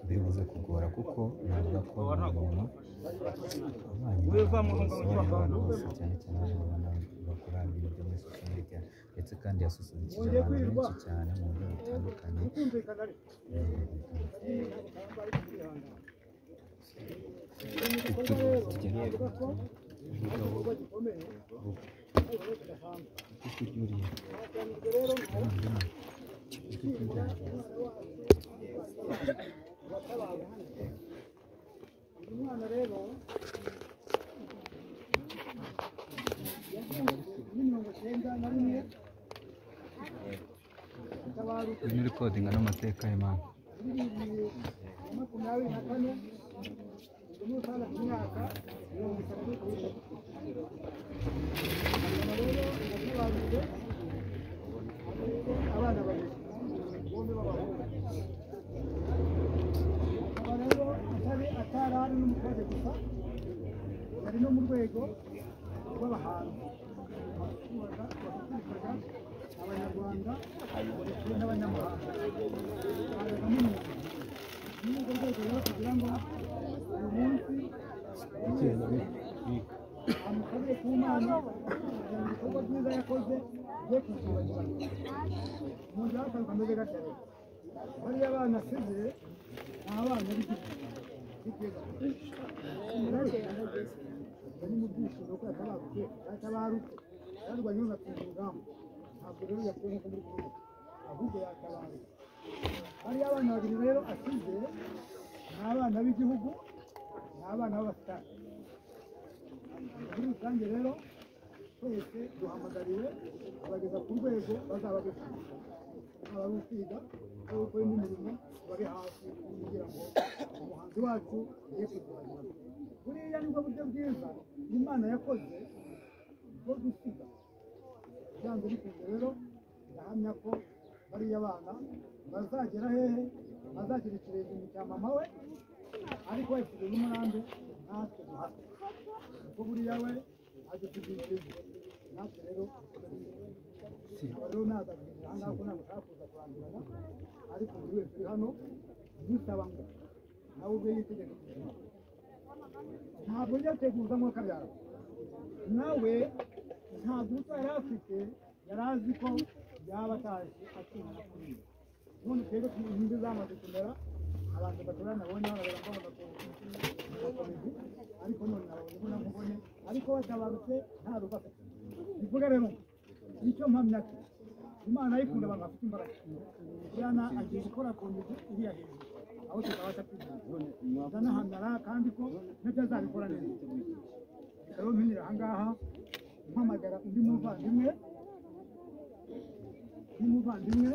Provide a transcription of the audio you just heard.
bivuze kugora kuko navuga ko umuntu cyane cyane abana bakora ibintu byo muri social media ndetse kandi yasusurukije abantu benshi cyane mu buryo butandukanye umwana rero ni recording n'amateka y'Imana abana babiri bombi b'abahungu atari n'umukozi gusa bari no mu rwego rw'abahanzi abanyarwanda n'abanyamahanga ni urwo rwego rero kugira ngo uyu munsi amukorere ku Mana kugira ngo ibikorwa byiza yakoze bye kuzibagirana mu gihe hasanzwe ameze gatya rero bariya abana asize ni abana b'igiti bari mu byishimo ko yatabarutse yarwanye n'atsinda urugamba ntabwo rero yakuye nk'uko muri kumwe ahubwo yatabarutse hariya abana babiri rero asize ni abana b'igihugu ni abana b'abasitari muri rusange rero twese duhamagariwe kubageza ku rwego bazaba bifuza abari kwiga aho gukora indi mirimo bari hafi kugira ngo umuhanzi wacu ye kuzibagirana buriya nibwo buryo bwiza Imana yakoze bwo gusiga byanze bikunze rero ndahamya ko bariya bana bazagera hehe bazagira ikirenge cya mama we ariko yasize n'umurambi natwe duhate kuko buriya we adusigishije natwe rero rero nazagirira aha ngaha ko ntabwo ushaka kuza kurangirana ariko buri wese uri hano dusaba ngo nawe ubwe yitegeka ubuzima ntabwo njya teguza nk'uko abyara nawe ntabwo usa yari afite yari azi ko yaba ataje akimara kuriya none twebwe inkingi zamaze kumera abantu baturana nabonye barabera ngo bagakomeza ariko none nabonye ko namubone ariko batabarutse nta rubaga bivuga rero nicyo mpamya ko Imana ayikunda abantu bafite imbaraga yana agiye gukora ku nzu iriya hejuru aho tutabasha kwigira ndanahamya kandi ko nabyo azabikora neza rero mpinyira aha ngaha mpamagara undi muvandimwe n'abandi